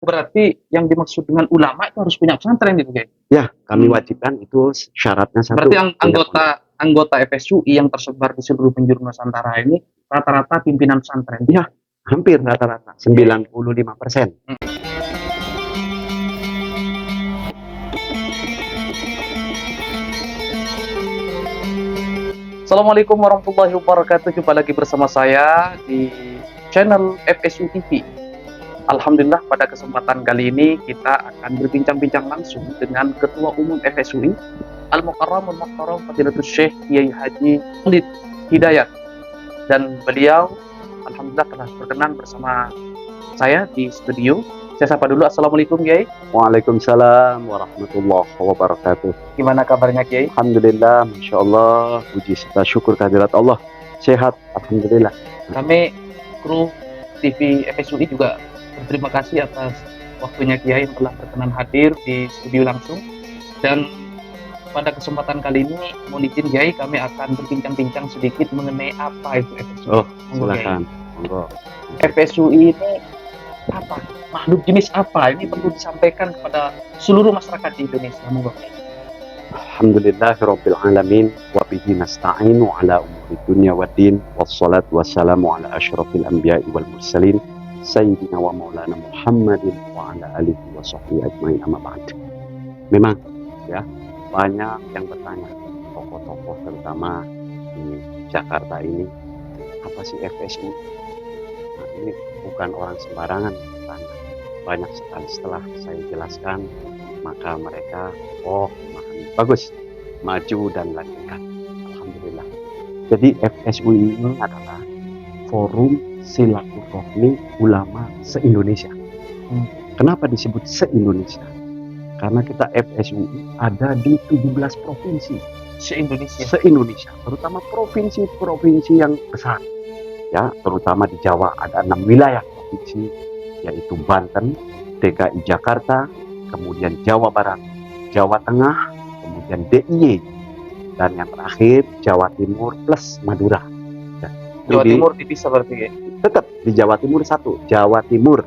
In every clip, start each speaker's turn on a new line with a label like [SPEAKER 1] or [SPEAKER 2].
[SPEAKER 1] Berarti yang dimaksud dengan ulama itu harus punya pesantren gitu, Kiai?
[SPEAKER 2] Ya, kami
[SPEAKER 1] Hmm.
[SPEAKER 2] wajibkan itu syaratnya satu.
[SPEAKER 1] Berarti yang
[SPEAKER 2] punya pondok.
[SPEAKER 1] anggota FSUI yang tersebar di seluruh penjuru Nusantara ini rata-rata pimpinan pesantren.
[SPEAKER 2] Ya, hampir rata-rata 95%.
[SPEAKER 1] Assalamualaikum warahmatullahi wabarakatuh. Jumpa lagi bersama saya di channel FSU TV. Alhamdulillah pada kesempatan kali ini kita akan berbincang-bincang langsung dengan Ketua Umum FSUI Al-Mukarramul Muhtaram Fadilatul Syekh Kiai Haji Khalid Hidayat, dan beliau alhamdulillah telah berkenan bersama saya di studio. Saya sapa dulu. Assalamualaikum Kiai.
[SPEAKER 2] Waalaikumsalam warahmatullahi wabarakatuh.
[SPEAKER 1] Gimana kabarnya Kiai?
[SPEAKER 2] Alhamdulillah, Masya Allah, puji serta syukur kehadirat Allah. Sehat, Alhamdulillah.
[SPEAKER 1] Kami kru TV FSUI juga berterima kasih atas waktunya Kiai yang telah berkenan hadir di studio langsung. Dan pada kesempatan kali ini, mohon izin Kiai, kami akan berbincang-bincang sedikit mengenai apa itu FSUI.
[SPEAKER 2] Oh, silakan. Monggo.
[SPEAKER 1] FSUI ini apa? Makhluk jenis apa? Ini perlu disampaikan kepada seluruh masyarakat di Indonesia. Monggo.
[SPEAKER 2] Alhamdulillahirabbil alamin wa bihi nasta'inu ala umuri dunya waddin wassalatu wassalamu ala asyrafil anbiya'i wal mursalin sayyidina wa maulana Muhammadin wa ala alihi wa sahbihi ajmain, amma ba'd. Memang ya, banyak yang bertanya, tokoh-tokoh terutama di Jakarta ini, apa sih FSU? Nah, ini bukan orang sembarangan yang bertanya. Banyak sekali setelah saya jelaskan, maka mereka memahami. Bagus, maju dan lanjutkan. Alhamdulillah. Jadi FSUI ini adalah forum silaturahmi ulama se-Indonesia. Kenapa disebut se-Indonesia? Karena kita FSUI ada di 17 provinsi se-Indonesia, terutama provinsi-provinsi yang besar. Ya, terutama di Jawa ada 6 wilayah provinsi, yaitu Banten, DKI Jakarta, kemudian Jawa Barat, Jawa Tengah, kemudian DIY, dan yang terakhir Jawa Timur plus Madura.
[SPEAKER 1] Jawa Timur dipisah berarti ya?
[SPEAKER 2] Tetap di Jawa Timur satu, Jawa Timur.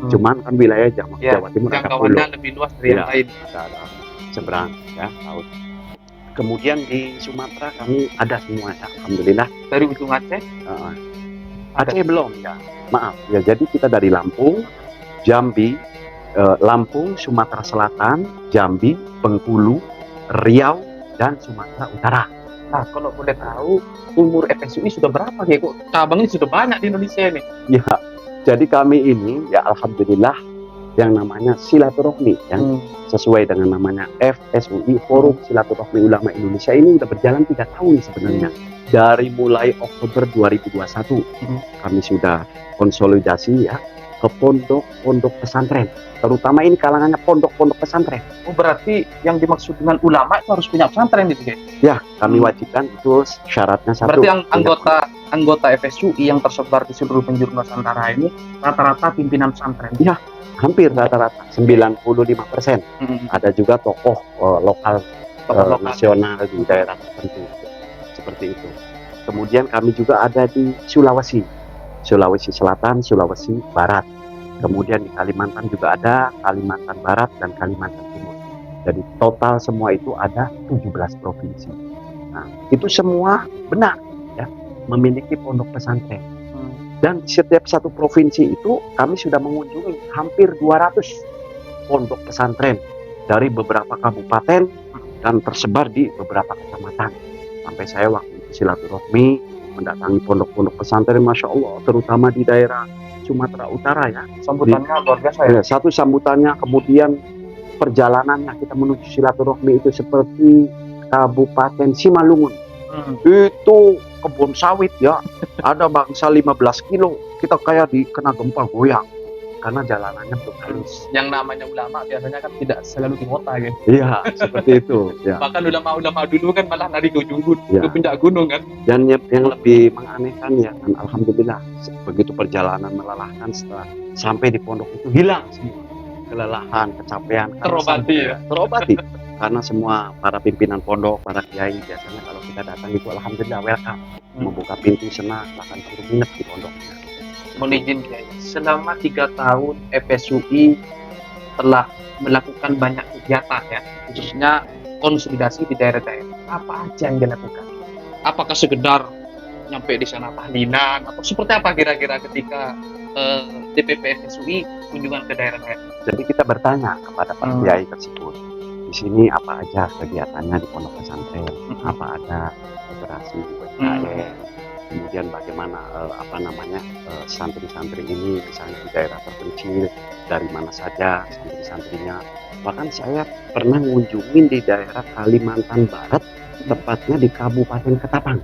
[SPEAKER 2] Cuman kan wilayah Jawa Timur
[SPEAKER 1] jangkauannya lebih luas dari yang lain.
[SPEAKER 2] Ada seberang ya laut. Kemudian di Sumatera kami ada semua ya, alhamdulillah.
[SPEAKER 1] Dari ujung Aceh?
[SPEAKER 2] Aceh belum ya, maaf ya. Jadi kita dari Lampung, Jambi, Lampung, Sumatera Selatan, Jambi, Bengkulu, Riau, dan Sumatera Utara.
[SPEAKER 1] Nah, kalau boleh tahu umur FSUI sudah berapa ya? Kok cabangnya sudah banyak di Indonesia ini?
[SPEAKER 2] Ya, jadi kami ini ya alhamdulillah yang namanya silaturahmi yang sesuai dengan namanya FSUI, Forum Silaturahmi Ulama Indonesia, ini udah berjalan 3 tahun sebenarnya. Dari mulai Oktober 2021 kami sudah konsolidasi ya ke pondok-pondok pesantren, terutama ini kalangannya pondok-pondok pesantren.
[SPEAKER 1] Oh, berarti yang dimaksud dengan ulama itu harus punya pesantren gitu ya?
[SPEAKER 2] Ya, kami wajibkan itu syaratnya satu.
[SPEAKER 1] Berarti yang anggota FSUI yang tersebar di seluruh penjuru Nusantara ini rata-rata pimpinan pesantren?
[SPEAKER 2] Ya, hampir rata-rata 95%. Ada juga tokoh lokal nasional di daerah tertentu seperti itu. Kemudian kami juga ada di Sulawesi Selatan, Sulawesi Barat. Kemudian di Kalimantan juga ada, Kalimantan Barat dan Kalimantan Timur. Jadi total semua itu ada 17 provinsi. Nah, itu semua benar ya, memiliki pondok pesantren. Dan setiap satu provinsi itu kami sudah mengunjungi hampir 200 pondok pesantren dari beberapa kabupaten dan tersebar di beberapa kecamatan. Sampai saya waktu itu silaturahmi mendatangi pondok-pondok pesantren, Masya Allah, terutama di daerah Sumatera Utara ya.
[SPEAKER 1] Sambutannya luar biasa ya?
[SPEAKER 2] Satu sambutannya, kemudian perjalanannya kita menuju silaturahmi itu seperti Kabupaten Simalungun. Itu kebun sawit ya, ada bangsa 15 kilo, kita kayak kena gempa goyang karena jalanannya belum halus.
[SPEAKER 1] Yang namanya ulama biasanya kan tidak selalu di kota ya?
[SPEAKER 2] Iya, seperti itu ya.
[SPEAKER 1] Bahkan ulama-ulama dulu kan malah lari ke puncak gunung kan.
[SPEAKER 2] Dan yang lebih menganehkan ya, dan alhamdulillah begitu perjalanan melelahkan, setelah sampai di pondok itu hilang semua kelelahan, kecapean, terobati karena semua para pimpinan pondok, para kiai biasanya kalau kita datang itu alhamdulillah welcome, membuka pintu senang, bahkan turun nginep di pondoknya.
[SPEAKER 1] Mohon izin Kiai, selama 3 tahun FSUI telah melakukan banyak kegiatan ya, khususnya konsolidasi di daerah-daerah. Apa aja yang dilakukan? Apakah sekedar nyampe di sana tahlilan atau seperti apa kira-kira ketika DPP FSUI kunjungan ke daerah-daerah?
[SPEAKER 2] Jadi kita bertanya kepada Pak Kiai tersebut, di sini apa aja kegiatannya di pondok pesantren, apa ada operasi UMKM, kemudian bagaimana santri-santri ini misalnya di daerah terpencil, dari mana saja santri-santrinya. Bahkan saya pernah mengunjungi di daerah Kalimantan Barat, tepatnya di Kabupaten Ketapang.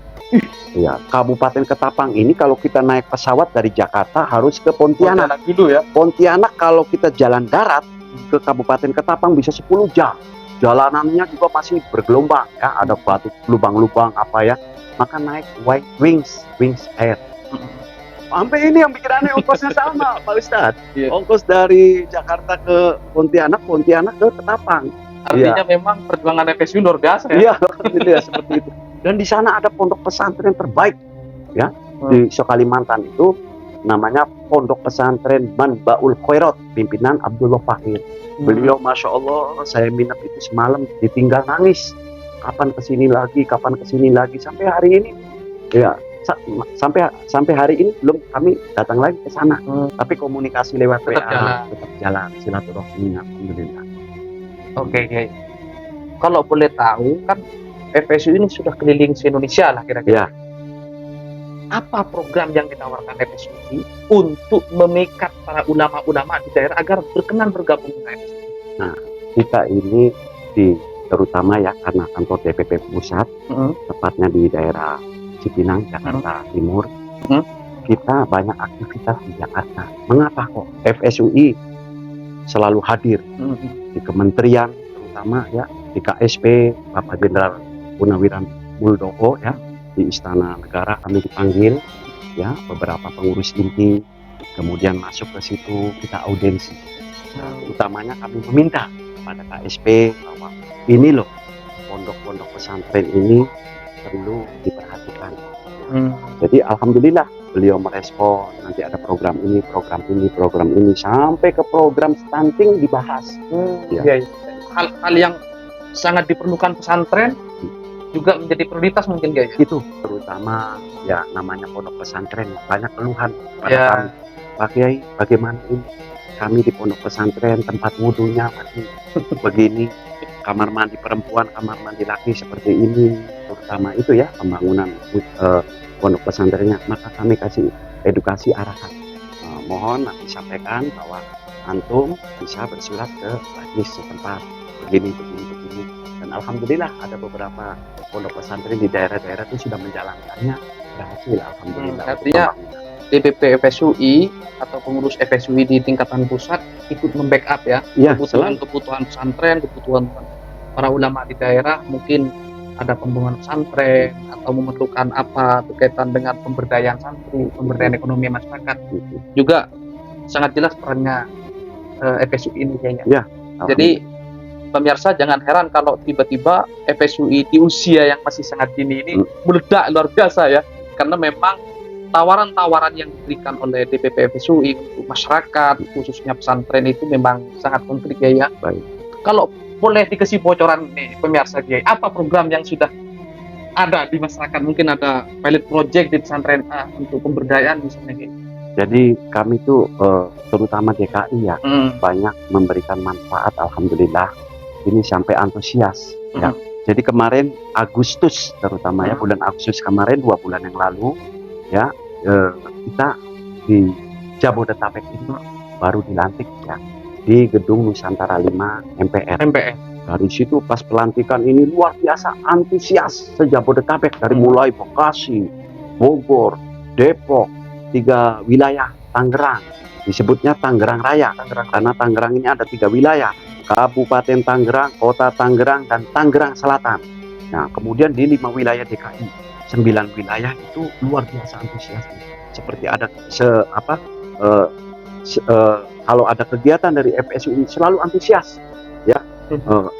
[SPEAKER 2] Ya, Kabupaten Ketapang ini kalau kita naik pesawat dari Jakarta harus ke Pontianak
[SPEAKER 1] dulu ya.
[SPEAKER 2] Pontianak kalau kita jalan darat ke Kabupaten Ketapang bisa 10 jam. Jalanannya juga masih bergelombang ya, ada batu lubang-lubang apa ya. Maka naik wings air. Sampai ini yang bikin aneh ongkosnya sama, Pak Ustadz.
[SPEAKER 1] Iya.
[SPEAKER 2] Ongkos dari Jakarta ke Pontianak ke Ketapang.
[SPEAKER 1] Artinya memang perjuangan FSUI luar biasa ya.
[SPEAKER 2] Iya, ya, seperti itu. Dan di sana ada pondok pesantren terbaik ya di Kalimantan itu, namanya Pondok Pesantren Manbaul Khairat, pimpinan Abdullah Fakir. Beliau Masya Allah, saya minat itu semalam ditinggal nangis. Kapan kesini lagi, sampai hari ini ya, sampai hari ini belum kami datang lagi ke sana. Tapi komunikasi lewat WA tetap jalan, silaturahminya alhamdulillah.
[SPEAKER 1] Oke. Kalau boleh tahu kan FSUI ini sudah keliling se-Indonesia lah kira-kira.
[SPEAKER 2] Ya.
[SPEAKER 1] Apa program yang ditawarkan FSUI untuk memikat para ulama-ulama di daerah agar berkenan bergabung dengan FSUI?
[SPEAKER 2] Nah, kita ini terutama ya karena kantor DPP pusat, tepatnya di daerah Cipinang, Jakarta Timur, kita banyak aktivitas di Jakarta. Mengapa kok FSUI selalu hadir di kementerian, terutama ya di KSP, Bapak Jenderal Purnawiran Muldoko ya, di Istana Negara kami dipanggil ya, beberapa pengurus inti, kemudian masuk ke situ kita audiensi. Utamanya kami meminta kepada KSP bahwa ini loh pondok-pondok pesantren ini perlu diperhatikan. Jadi alhamdulillah beliau merespon, nanti ada program ini sampai ke program stunting dibahas.
[SPEAKER 1] Ya. Hal yang sangat diperlukan pesantren juga menjadi prioritas mungkin Kiai.
[SPEAKER 2] Itu terutama ya namanya pondok pesantren banyak keluhan pada kami. Pak Kiai, bagaimana ini? Kami di pondok pesantren tempat wudhunya masih begini, kamar mandi perempuan, kamar mandi laki seperti ini, terutama itu ya pembangunan pondok pesantrennya. Maka kami kasih edukasi arahan. Mohon nanti sampaikan bahwa antum bisa bersurat ke majlis setempat begini. Dan alhamdulillah ada beberapa pondok pesantren di daerah-daerah itu sudah menjalankannya berhasil, alhamdulillah.
[SPEAKER 1] Artinya DPP FSUI atau pengurus FSUI di tingkatan pusat ikut membackup ya, kebutuhan pesantren, kebutuhan para ulama di daerah, mungkin ada pembangunan pesantren atau memerlukan apa berkaitan dengan pemberdayaan santri, pemberdayaan ekonomi masyarakat. Juga sangat jelas perannya FSUI ini kayaknya.
[SPEAKER 2] Ya,
[SPEAKER 1] jadi pemirsa jangan heran kalau tiba-tiba FSUI di usia yang masih sangat dini ini meledak luar biasa ya, karena memang tawaran-tawaran yang diberikan oleh DPP FSUI untuk masyarakat khususnya pesantren itu memang sangat konkret ya.
[SPEAKER 2] Baik.
[SPEAKER 1] Kalau boleh dikasih bocoran nih pemirsa Kiai, apa program yang sudah ada di masyarakat? Mungkin ada pilot project di pesantren A untuk pemberdayaan misalnya Kiai.
[SPEAKER 2] Jadi kami tuh terutama DKI ya banyak memberikan manfaat, alhamdulillah. Ini sampai antusias ya. Jadi kemarin Agustus terutama ya, bulan Agustus kemarin 2 bulan yang lalu ya, kita di Jabodetabek ini baru dilantik ya di Gedung Nusantara 5 MPR. Dari situ pas pelantikan ini luar biasa antusias se-Jabodetabek, dari mulai Bekasi, Bogor, Depok, 3 wilayah Tangerang, disebutnya Tangerang Raya karena Tangerang ini ada 3 wilayah, Kabupaten Tangerang, Kota Tangerang, dan Tangerang Selatan. Nah kemudian di 5 wilayah DKI, 9 wilayah itu luar biasa antusiasnya. Seperti ada kalau ada kegiatan dari FSUI selalu antusias ya.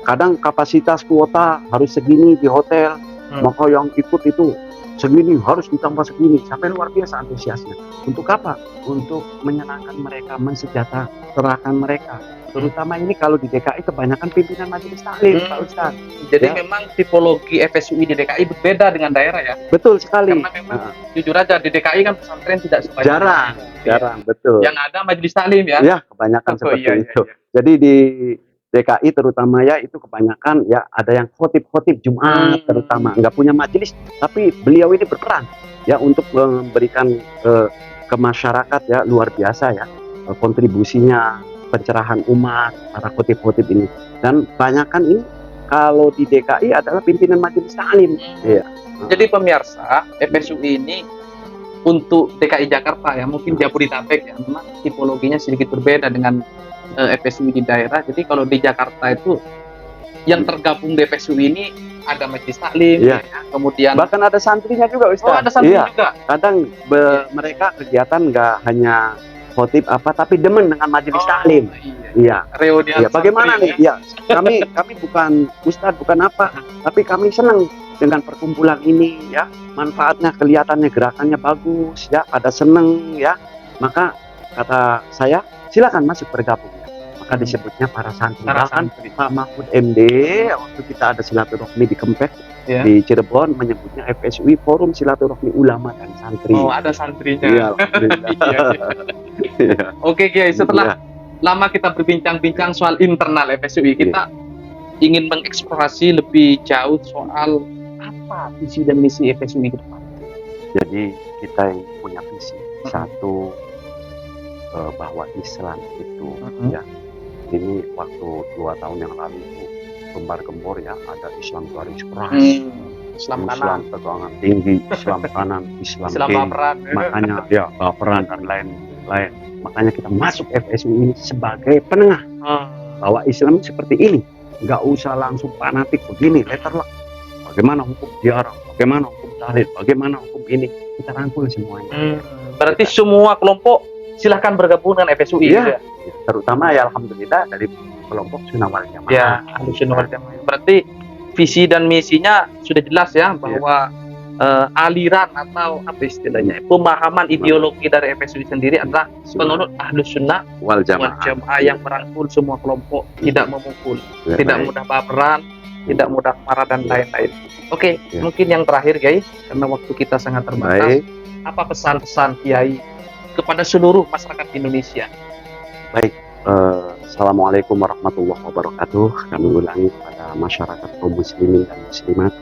[SPEAKER 2] Kadang kapasitas kuota harus segini di hotel, maka yang ikut itu segini harus ditambah segini, sampai luar biasa antusiasnya. Untuk apa? Untuk menyenangkan mereka, mensejahterakan mereka. Terutama ini kalau di DKI kebanyakan pimpinan majelis taklim, Pak Ustaz.
[SPEAKER 1] Jadi
[SPEAKER 2] Ya.
[SPEAKER 1] memang tipologi FSUI di DKI berbeda dengan daerah ya.
[SPEAKER 2] Betul sekali.
[SPEAKER 1] Karena memang jujur aja di DKI kan pesantren tidak sebanyak
[SPEAKER 2] Jarang, betul.
[SPEAKER 1] yang ada majelis taklim ya.
[SPEAKER 2] Ya, kebanyakan seperti
[SPEAKER 1] iya,
[SPEAKER 2] itu.
[SPEAKER 1] iya.
[SPEAKER 2] Jadi di DKI terutama ya itu kebanyakan ya ada yang khotib Jumat terutama nggak punya majelis, tapi beliau ini berperan ya untuk memberikan ke masyarakat ya luar biasa ya kontribusinya pencerahan umat para khotib ini, dan kebanyakan ini kalau di DKI adalah pimpinan majelis taklim. Iya.
[SPEAKER 1] Jadi pemirsa, FSUI ini untuk DKI Jakarta ya, mungkin Jabodetabek ya, memang tipologinya sedikit berbeda dengan FSUI di daerah. Jadi kalau di Jakarta itu yang tergabung di FSUI ini ada majelis taklim,
[SPEAKER 2] Iya.
[SPEAKER 1] ya, kemudian
[SPEAKER 2] Bahkan ada santrinya juga, Ustaz.
[SPEAKER 1] oh ada santri
[SPEAKER 2] Iya.
[SPEAKER 1] juga.
[SPEAKER 2] Kadang mereka kegiatan nggak hanya khotib apa, tapi demen dengan majelis taklim.
[SPEAKER 1] Iya.
[SPEAKER 2] Iya.
[SPEAKER 1] Reunian
[SPEAKER 2] Iya, bagaimana
[SPEAKER 1] santri,
[SPEAKER 2] nih? Ya, kami bukan ustadz, bukan apa, tapi kami senang dengan perkumpulan ini ya. Manfaatnya kelihatannya gerakannya bagus ya, pada seneng ya. Maka kata saya, silakan masuk bergabung. Maka disebutnya para santri.
[SPEAKER 1] Para
[SPEAKER 2] Bahkan
[SPEAKER 1] santri.
[SPEAKER 2] Pak Mahfud MD waktu kita ada silaturahmi di Kempek
[SPEAKER 1] Ya.
[SPEAKER 2] di Cirebon menyebutnya FSUI Forum Silaturahmi Ulama dan Santri.
[SPEAKER 1] Oh ada santrinya.
[SPEAKER 2] Iya, alhamdulillah.
[SPEAKER 1] Iya, iya. Oke Kiai, setelah lama kita berbincang-bincang soal internal FSUI, kita ingin mengeksplorasi lebih jauh soal apa visi dan misi FSUI ke depan.
[SPEAKER 2] Jadi kita yang punya visi satu, bahwa Islam itu ya, ini waktu 2 tahun yang lalu itu gembar-gembor ya, ada Islam garis keras,
[SPEAKER 1] Islam kanan,
[SPEAKER 2] Islam tegangan tinggi, Islam kanan, Islam
[SPEAKER 1] Islam
[SPEAKER 2] kiri.
[SPEAKER 1] baperan.
[SPEAKER 2] Makanya ya baperan dan lain-lain. Makanya kita masuk FSUI ini sebagai penengah bahwa Islam seperti ini, nggak usah langsung fanatik begini, letterlock. Bagaimana hukum ziarah, bagaimana hukum tahlil, bagaimana hukum ini, kita rangkul semuanya.
[SPEAKER 1] Berarti semua kelompok silahkan bergabung dengan FSUI.
[SPEAKER 2] Iya.
[SPEAKER 1] Ya?
[SPEAKER 2] Terutama ya alhamdulillah dari kelompok Sunnah wal Jamaah.
[SPEAKER 1] Ya, Ahlussunnah wal Jamaah. Berarti visi dan misinya sudah jelas ya, bahwa aliran atau apa istilahnya, pemahaman ideologi dari FSUI sendiri adalah penganut Ahlussunnah
[SPEAKER 2] wal
[SPEAKER 1] wal
[SPEAKER 2] Jamaah.
[SPEAKER 1] Jamaah yang merangkul semua kelompok, tidak memukul, tidak mudah baperan, tidak mudah marah dan lain-lain. Oke,
[SPEAKER 2] Ya.
[SPEAKER 1] mungkin yang terakhir Kiai, karena waktu kita sangat terbatas,
[SPEAKER 2] Baik,
[SPEAKER 1] apa pesan-pesan Kiai kepada seluruh masyarakat Indonesia?
[SPEAKER 2] Assalamualaikum warahmatullahi wabarakatuh. Kami ulangi kepada masyarakat kaum muslimin dan muslimat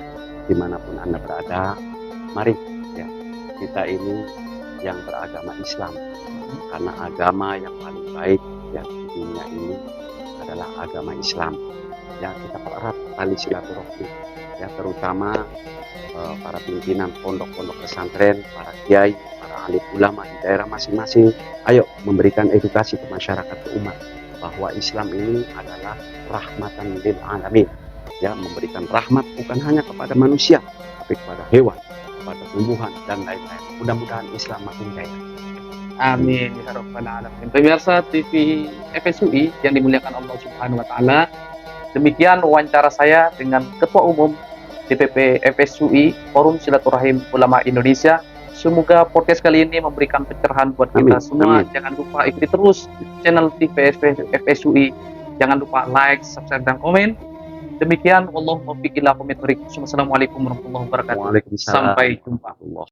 [SPEAKER 2] dimanapun Anda berada, mari ya, kita ini yang beragama Islam, karena agama yang paling baik ya di dunia ini adalah agama Islam. Ya, kita pererat tali silaturahmi ya, terutama para pimpinan pondok-pondok pesantren, para kiai, para alim ulama di daerah masing-masing. Ayo memberikan edukasi ke masyarakat, ke umat, bahwa Islam ini adalah rahmatan lil alamin. Ya, memberikan rahmat bukan hanya kepada manusia, tapi kepada hewan, kepada tumbuhan dan lain-lain. Mudah-mudahan Islam makin jaya.
[SPEAKER 1] Amin ya rabbal alamin. Pemirsa TV FSUI yang dimuliakan Allah Subhanahu wa taala. Demikian wawancara saya dengan Ketua Umum DPP FSUI Forum Silaturahim Ulama Indonesia. Semoga podcast kali ini memberikan pencerahan buat kita semua.
[SPEAKER 2] Amin.
[SPEAKER 1] Jangan lupa ikuti terus channel TV FSUI. Jangan lupa like, subscribe, dan komen. Demikian, wallahu muwaffiq ila aqwamit thoriq. Wassalamualaikum warahmatullahi wabarakatuh.
[SPEAKER 2] Waalaikumsalam.
[SPEAKER 1] Sampai jumpa.
[SPEAKER 2] Allah.